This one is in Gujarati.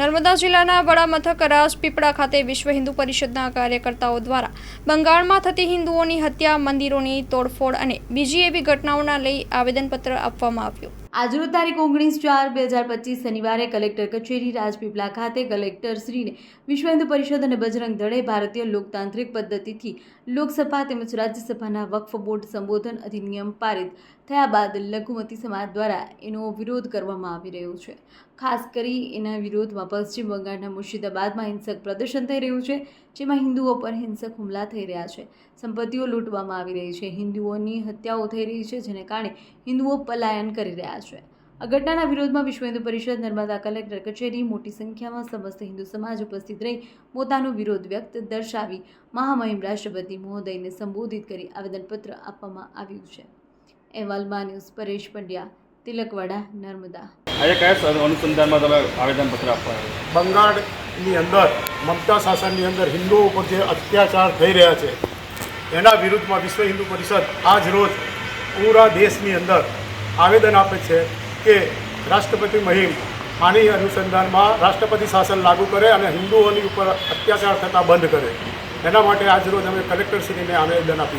નર્મદા જિલ્લાના વડા મથક રાજપીપળા ખાતે વિશ્વ હિન્દુ પરિષદના કાર્યકર્તાઓ દ્વારા બંગાળમાં થતી હિન્દુઓની હત્યા, મંદિરોની તોડફોડ અને બીજી એવી ઘટનાઓના લઈ આવેદનપત્ર આપવામાં આવ્યું। આજરોજ તારીખ 19/4/2025 શનિવારે કલેક્ટર કચેરી રાજપીપળા ખાતે કલેક્ટરશ્રીને વિશ્વ હિન્દુ પરિષદ અને બજરંગ દળે ભારતીય લોકતાંત્રિક પદ્ધતિથી લોકસભા તેમજ રાજ્યસભાના વક્ફ બોર્ડ સંબોધન અધિનિયમ પારિત થયા બાદ લઘુમતી સમાજ દ્વારા એનો વિરોધ કરવામાં આવી રહ્યો છે। ખાસ કરી એના વિરોધમાં પશ્ચિમ બંગાળના મુર્શિદાબાદમાં હિંસક પ્રદર્શન થઈ રહ્યું છે, જેમાં હિન્દુઓ પર હિંસક હુમલા થઈ રહ્યા છે, સંપત્તિઓ લૂંટવામાં આવી રહી છે, હિન્દુઓની હત્યાઓ થઈ રહી છે, જેને કારણે હિન્દુઓ પલાયન કરી રહ્યા છે। આ ઘટનાના વિરોધમાં વિશ્વ હિન્દુ પરિષદ નર્મદા કલેક્ટર કચેરી મોટી સંખ્યામાં સમસ્ત હિન્દુ સમાજ ઉપસ્થિત રહી પોતાનો વિરોધ વ્યક્ત દર્શાવી મહામહિમ રાષ્ટ્રપતિ મહોદયને સંબોધિત કરી આવેદનપત્ર આપવામાં આવ્યું છે। અહેવાલમાં ન્યૂઝ પરેશ પંડ્યા, તિલકવાડા, નર્મદા। આજે કયા અનુસંધાનમાં તમે આવેદનપત્ર આપવા આવ્યા? બંગાળની અંદર મમતા શાસનની અંદર હિન્દુઓ ઉપર જે અત્યાચાર થઈ રહ્યા છે એના વિરુદ્ધમાં વિશ્વ હિન્દુ પરિષદ આજ રોજ પૂરા દેશની અંદર આવેદન આપે છે કે રાષ્ટ્રપતિ મહિમ આની અનુસંધાનમાં રાષ્ટ્રપતિ શાસન લાગુ કરે અને હિન્દુઓની ઉપર અત્યાચાર થતાં બંધ કરે। એના માટે આજ રોજ અમે કલેક્ટરશ્રીને આવેદન આપ્યું।